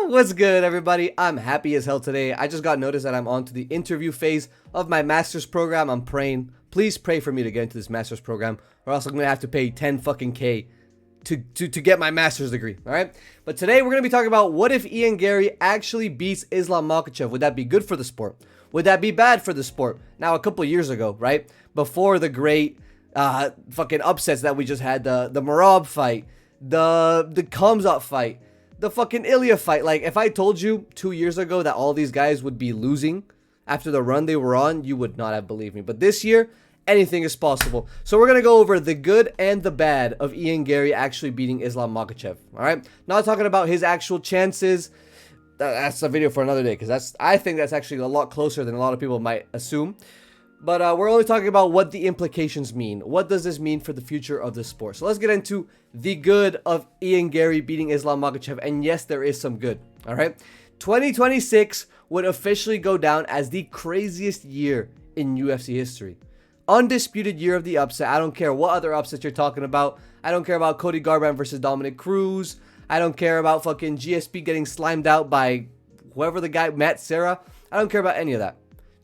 What's good, everybody? I'm happy as hell today. I just got notice that I'm on to the interview phase of my master's program. I'm praying. Please pray for me to get into this master's program, or else I'm gonna have to pay 10 fucking K to get my master's degree. All right. But today we're gonna be talking about what if Ian Garry actually beats Islam Makhachev. Would that be good for the sport? Would that be bad for the sport? Now, a couple years ago, right before the great fucking upsets that we just had, the Merab fight, the Khamzat fight, the fucking Ilia fight. Like, if I told you 2 years ago that all these guys would be losing after the run they were on, you would not have believed me. But this year, anything is possible. So we're going to go over the good and the bad of Ian Garry actually beating Islam Makhachev. All right? Not talking about his actual chances. That's a video for another day, because I think that's actually a lot closer than a lot of people might assume. But we're only talking about what the implications mean. What does this mean for the future of the sport? So let's get into the good of Ian Garry beating Islam Makhachev. And yes, there is some good. All right. 2026 would officially go down as the craziest year in UFC history. Undisputed year of the upset. I don't care what other upsets you're talking about. I don't care about Cody Garbrandt versus Dominic Cruz. I don't care about fucking GSP getting slimed out by whoever the guy, Matt Serra. I don't care about any of that.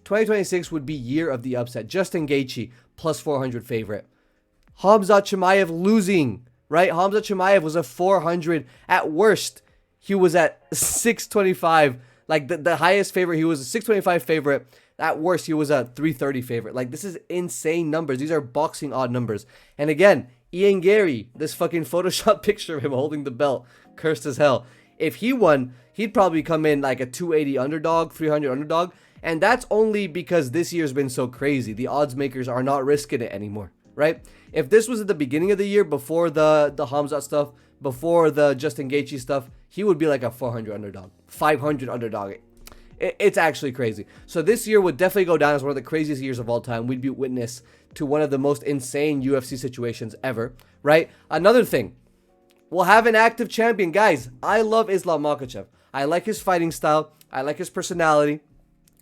2026 would be year of the upset. Justin Gaethje plus 400 favorite. Khamzat Chimaev losing, right? Khamzat Chimaev was a 400 at worst. He was at 625. Like the highest favorite, he was a 625 favorite. At worst, he was a 330 favorite. Like, this is insane numbers. These are boxing odd numbers. And again, Ian Garry, this fucking Photoshop picture of him holding the belt, cursed as hell. If he won, he'd probably come in like a 280 underdog, 300 underdog. And that's only because this year's been so crazy. The odds makers are not risking it anymore, right? If this was at the beginning of the year, before the Khamzat stuff, before the Justin Gaethje stuff, he would be like a 400 underdog, 500 underdog. It's actually crazy. So this year would definitely go down as one of the craziest years of all time. We'd be witness to one of the most insane UFC situations ever, right? Another thing, we'll have an active champion. Guys, I love Islam Makhachev. I like his fighting style. I like his personality.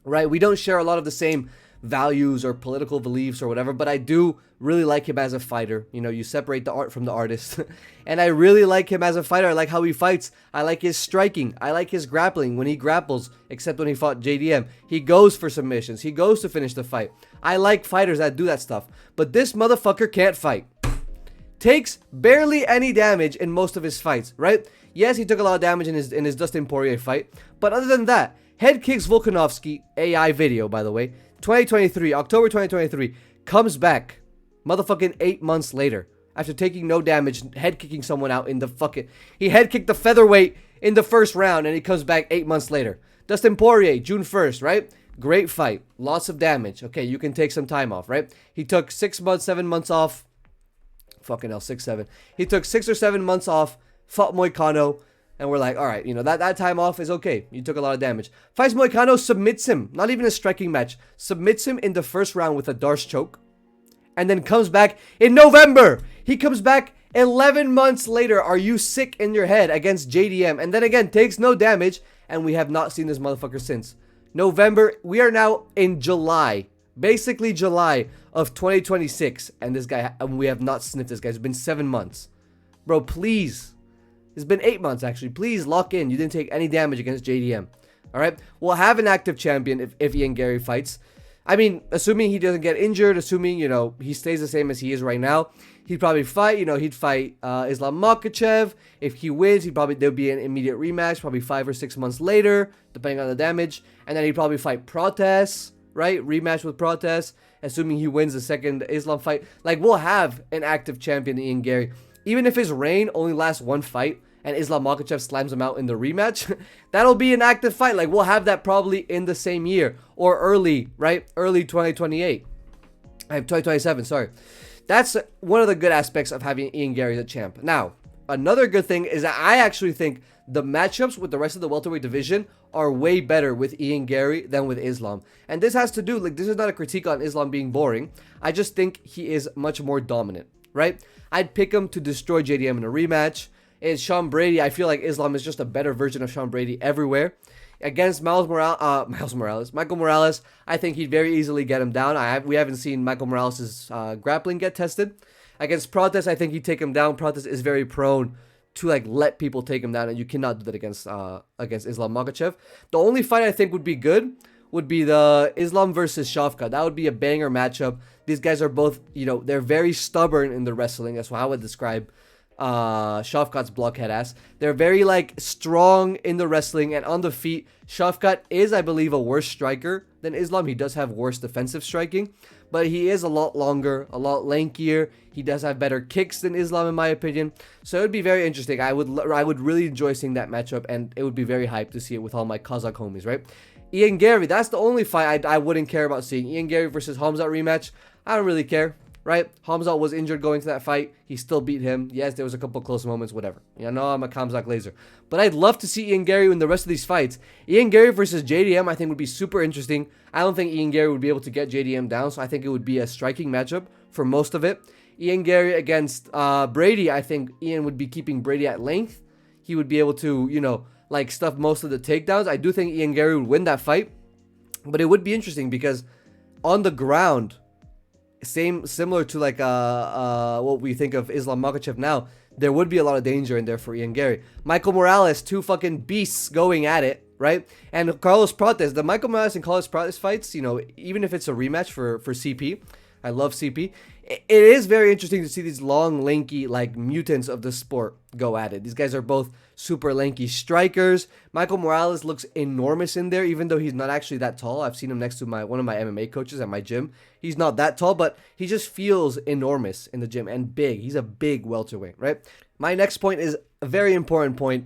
Right, we don't share a lot of the same values or political beliefs or whatever, but I do really like him as a fighter. You know, you separate the art from the artist. And I really like him as a fighter. I like how he fights. I like his striking. I like his grappling when he grapples, except when he fought JDM. He goes for submissions. He goes to finish the fight. I like fighters that do that stuff. But this motherfucker can't fight. Takes barely any damage in most of his fights, right? Yes, he took a lot of damage in his Dustin Poirier fight, but other than that, head kicks Volkanovski, AI video, by the way, 2023, October 2023, comes back, motherfucking 8 months later, after taking no damage, head kicking someone out in the fucking, he head kicked the featherweight in the first round, and he comes back 8 months later. Dustin Poirier, June 1st, right? Great fight, lots of damage. Okay, you can take some time off, right? He took 6 months, 7 months off, fucking hell, 6, 7. He took 6 or 7 months off, fought Moicano. And we're like, all right, you know, that time off is okay. You took a lot of damage. Fights Moicano, submits him. Not even a striking match. Submits him in the first round with a Darce choke. And then comes back in November. He comes back 11 months later. Are you sick in your head against JDM? And then again, takes no damage. And we have not seen this motherfucker since. November, we are now in July. Basically July of 2026. And this guy, and we have not sniffed this guy. It's been 7 months. Bro, please. It's been 8 months, actually. Please lock in. You didn't take any damage against JDM. All right? We'll have an active champion if Ian Garry fights. I mean, assuming he doesn't get injured, assuming, you know, he stays the same as he is right now, he'd probably fight, you know, he'd fight Islam Makhachev. If he wins, there'll be an immediate rematch, probably 5 or 6 months later, depending on the damage. And then he'd probably fight Protes, right? Rematch with Protes, assuming he wins the second Islam fight. Like, we'll have an active champion, Ian Garry. Even if his reign only lasts one fight, and Islam Makhachev slams him out in the rematch, that'll be an active fight. Like, we'll have that probably in the same year, or early, right? Early 2028. 2027, sorry. That's one of the good aspects of having Ian Garry as a champ. Now, another good thing is that I actually think the matchups with the rest of the welterweight division are way better with Ian Garry than with Islam. And this has to do, like, this is not a critique on Islam being boring. I just think he is much more dominant, right? I'd pick him to destroy JDM in a rematch. Is Sean Brady. I feel like Islam is just a better version of Sean Brady everywhere. Against Michael Morales, I think he'd very easily get him down. We haven't seen Michael Morales' grappling get tested. Against Protes, I think he'd take him down. Protes is very prone to like let people take him down, and you cannot do that against Islam Makhachev. The only fight I think would be good would be the Islam versus Shavkat. That would be a banger matchup. These guys are both, they're very stubborn in the wrestling. That's how I would describe Shavkat's blockhead ass. They're very like strong in the wrestling and on the feet. Shavkat is, I believe, a worse striker than Islam. He does have worse defensive striking, but he is a lot longer, a lot lankier. He does have better kicks than Islam, in my opinion. So it would be very interesting. I would really enjoy seeing that matchup, and it would be very hyped to see it with all my Kazakh homies, right? Ian Garry, that's the only fight I wouldn't care about seeing. Ian Garry versus Khamzat rematch. I don't really care, right? Khamzat was injured going to that fight. He still beat him. Yes, there was a couple close moments, whatever. I'm a Khamzat laser. But I'd love to see Ian Garry in the rest of these fights. Ian Garry versus JDM, I think, would be super interesting. I don't think Ian Garry would be able to get JDM down, so I think it would be a striking matchup for most of it. Ian Garry against Brady, I think Ian would be keeping Brady at length. He would be able to, like stuff most of the takedowns. I do think Ian Garry would win that fight, but it would be interesting because on the ground, similar to like what we think of Islam Makhachev now, there would be a lot of danger in there for Ian Garry. Michael Morales, two fucking beasts going at it, right? And Carlos Prates, the Michael Morales and Carlos Prates fights, even if it's a rematch for CP, I love CP. It is very interesting to see these long, lanky, like mutants of the sport go at it. These guys are both super lanky strikers. Michael Morales looks enormous in there, even though he's not actually that tall. I've seen him next to one of my MMA coaches at my gym. He's not that tall, but he just feels enormous in the gym and big. He's a big welterweight, right? My next point is a very important point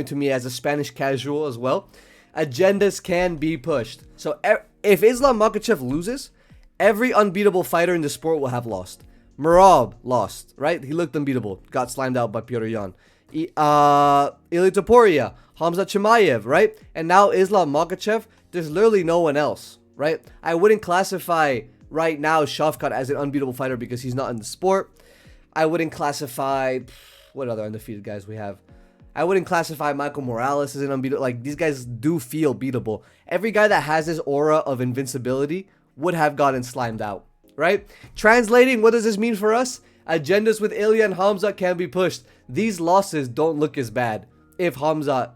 to me as a Spanish casual as well. Agendas can be pushed. So if Islam Makhachev loses, every unbeatable fighter in the sport will have lost. Merab lost, right? He looked unbeatable. Got slimed out by Petr Yan. Ilia Topuria, Khamzat Chimaev, right? And now Islam Makhachev. There's literally no one else, right? I wouldn't classify right now Shavkat as an unbeatable fighter because he's not in the sport. I wouldn't classify... What other undefeated guys we have? I wouldn't classify Michael Morales as an unbeatable... Like, these guys do feel beatable. Every guy that has this aura of invincibility would have gotten slimed out, right? Translating, what does this mean for us? Agendas with Ilia and Khamzat can be pushed. These losses don't look as bad. If Khamzat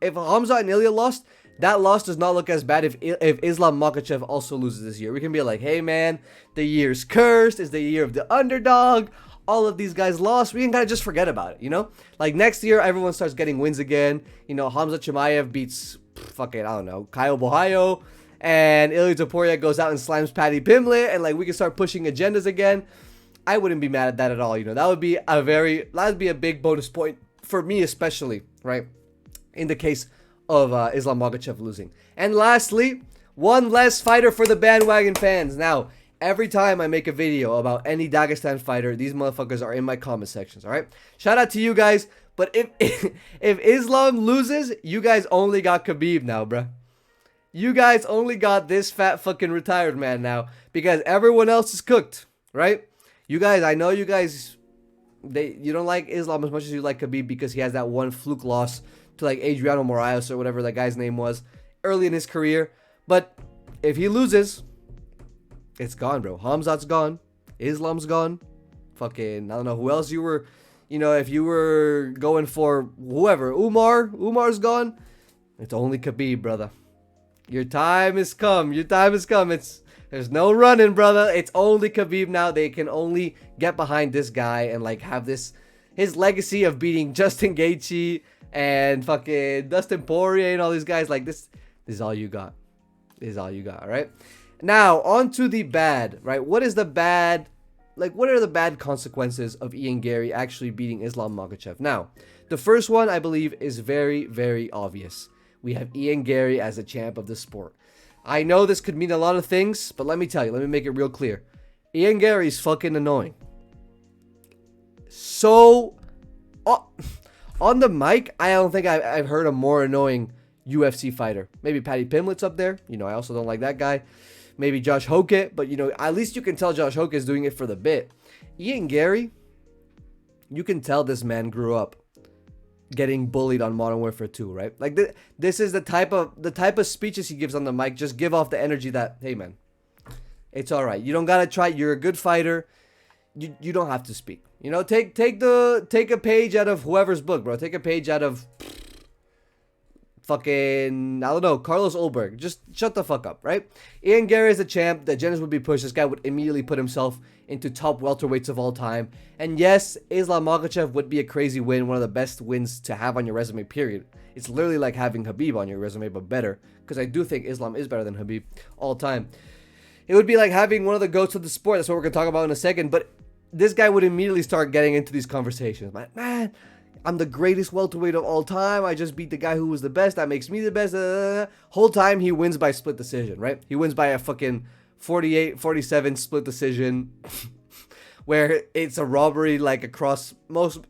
and Ilia lost, that loss does not look as bad if Islam Makhachev also loses this year. We can be like, hey man, the year's cursed. It's the year of the underdog. All of these guys lost. We can kind of just forget about it, Like next year, everyone starts getting wins again. Khamzat Chimaev beats Kyle Bohayo. And Ilia Topuria goes out and slams Paddy Pimblett, and like we can start pushing agendas again. I wouldn't be mad at that at all. That would be a big bonus point for me, especially, right? In the case of Islam Makhachev losing. And lastly, one less fighter for the bandwagon fans. Now, every time I make a video about any Dagestan fighter, these motherfuckers are in my comment sections. All right, shout out to you guys. But if Islam loses, you guys only got Khabib now, bruh. You guys only got this fat fucking retired man now because everyone else is cooked, right? You guys, I know you guys, you don't like Islam as much as you like Khabib because he has that one fluke loss to like Adriano Moraes or whatever that guy's name was early in his career. But if he loses, it's gone, bro. Khamzat's gone. Islam's gone. Fucking, I don't know who else you were, if you were going for whoever. Umar's gone. It's only Khabib, brother. Your time has come. There's no running, brother. It's only Khabib now. They can only get behind this guy and like have his legacy of beating Justin Gaethje and fucking Dustin Poirier and all these guys. Like this is all you got. All right? Now, on to the bad, right? What is the bad? Like, what are the bad consequences of Ian Garry actually beating Islam Makhachev? Now, the first one I believe is very, very obvious. We have Ian Garry as a champ of the sport. I know this could mean a lot of things, but let me tell you, let me make it real clear. Ian Garry's fucking annoying. So, on the mic, I don't think I've heard a more annoying UFC fighter. Maybe Paddy Pimblett's up there. I also don't like that guy. Maybe Josh Hokett, but at least you can tell Josh Hokett is doing it for the bit. Ian Garry, you can tell this man grew up getting bullied on Modern Warfare 2, right? Like this is the type of speeches he gives on the mic. Just give off the energy that, hey man, it's all right. You don't gotta try. You're a good fighter. you don't have to speak. You know, take a page out of whoever's book, bro. Take a page out of fucking, I don't know, Carlos Ulberg. Just shut the fuck up, right? Ian Garry is a champ. The agendas would be pushed. This guy would immediately put himself into top welterweights of all time. And yes, Islam Makhachev would be a crazy win, one of the best wins to have on your resume, period. It's literally like having Khabib on your resume, but better. Because I do think Islam is better than Khabib all time. It would be like having one of the GOATs of the sport. That's what we're going to talk about in a second. But this guy would immediately start getting into these conversations. Man, I'm the greatest welterweight of all time. I just beat the guy who was the best. That makes me the best. Whole time he wins by split decision, right? He wins by a fucking 48-47 split decision where it's a robbery like across mostly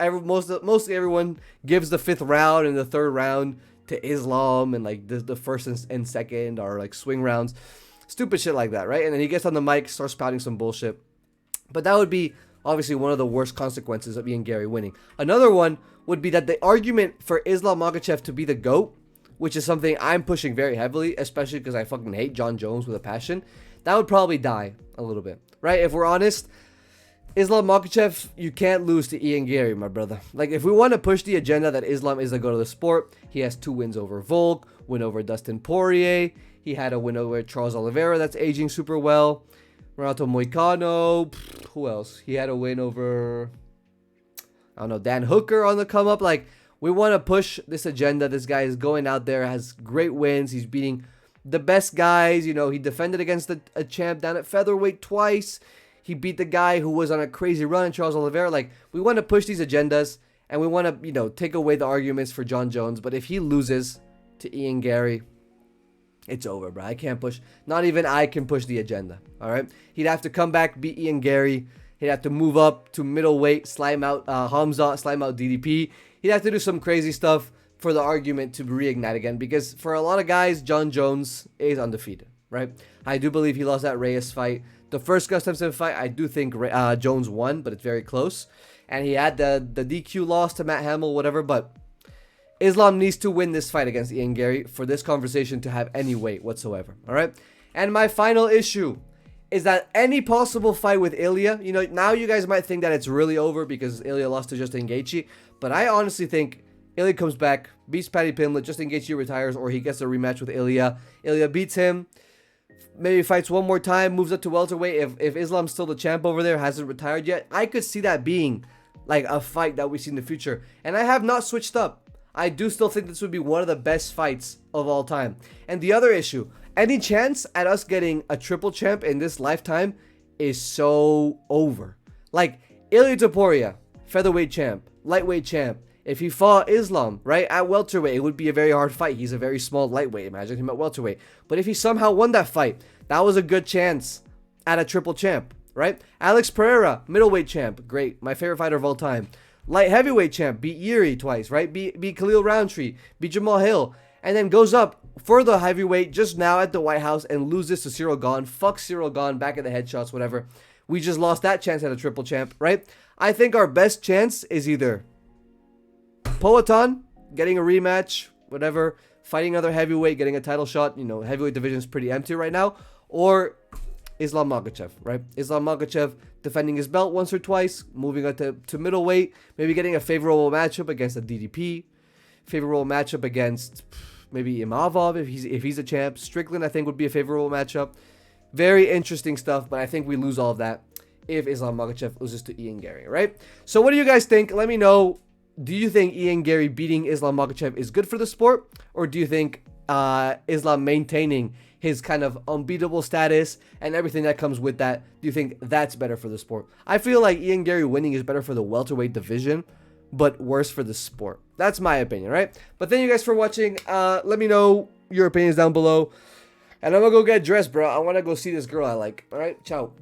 everyone gives the 5th round and the 3rd round to Islam, and like the first and second are like swing rounds. Stupid shit like that, right? And then he gets on the mic, starts spouting some bullshit. But that would be obviously one of the worst consequences of Ian Garry winning. Another one would be that the argument for Islam Makhachev to be the GOAT, which is something I'm pushing very heavily, especially because I fucking hate Jon Jones with a passion, that would probably die a little bit, right? If we're honest, Islam Makhachev, you can't lose to Ian Garry, my brother. Like, if we want to push the agenda that Islam is the GOAT of the sport, he has 2 wins over Volk, win over Dustin Poirier, he had a win over Charles Oliveira that's aging super well, Renato Moicano, who else? He had a win over, I don't know, Dan Hooker on the come up. Like, we want to push this agenda. This guy is going out there, has great wins. He's beating the best guys. You know, he defended against a champ down at featherweight twice. He beat the guy who was on a crazy run, Charles Oliveira. Like, we want to push these agendas, and we want to, you know, take away the arguments for Jon Jones. But if he loses to Ian Garry, it's over, bro. I can't push. Not even I can push the agenda. All right. He'd have to come back, beat Ian Garry. He'd have to move up to middleweight, slime out Khamzat, slime out DDP. He'd have to do some crazy stuff for the argument to reignite again. Because for a lot of guys, Jon Jones is undefeated, right? I do believe he lost that Reyes fight. The first Gustafsson fight, I do think Jones won, but it's very close. And he had the DQ loss to Matt Hamill, whatever, but Islam needs to win this fight against Ian Garry for this conversation to have any weight whatsoever, all right? And my final issue is that any possible fight with Ilia, you know, now you guys might think that it's really over because Ilia lost to Justin Gaethje, but I honestly think Ilia comes back, beats Paddy Pimblett, Justin Gaethje retires, or he gets a rematch with Ilia. Ilia beats him, maybe fights one more time, moves up to welterweight. If Islam's still the champ over there, hasn't retired yet, I could see that being like a fight that we see in the future. And I have not switched up. I do still think this would be one of the best fights of all time. And the other issue, any chance at us getting a triple champ in this lifetime is so over. Like, Ilia Topuria, featherweight champ, lightweight champ. If he fought Islam, right, at welterweight, it would be a very hard fight. He's a very small lightweight. Imagine him at welterweight. But if he somehow won that fight, that was a good chance at a triple champ, right? Alex Pereira, middleweight champ. Great. My favorite fighter of all time. Light heavyweight champ, beat Yuri twice, right? Beat Khalil Roundtree, beat Jamal Hill, and then goes up for the heavyweight just now at the White House and loses to Cyril Gane. Fuck Cyril Gane, back at the headshots, whatever. We just lost that chance at a triple champ, right? I think our best chance is either Poatan, getting a rematch, whatever, fighting another heavyweight, getting a title shot. You know, heavyweight division is pretty empty right now. Or Islam Makhachev, right? Islam Makhachev defending his belt once or twice, moving up to middleweight, maybe getting a favorable matchup against a DDP, favorable matchup against maybe Imavov if he's a champ. Strickland, I think, would be a favorable matchup. Very interesting stuff, but I think we lose all of that if Islam Makhachev loses to Ian Garry, right? So what do you guys think? Let me know. Do you think Ian Garry beating Islam Makhachev is good for the sport? Or do you think Islam maintaining his kind of unbeatable status and everything that comes with that, do you think that's better for the sport? I feel like Ian Garry winning is better for the welterweight division, but worse for the sport. That's my opinion, right? But thank you guys for watching. Let me know your opinions down below. And I'm gonna go get dressed, bro. I wanna go see this girl I like. All right, ciao.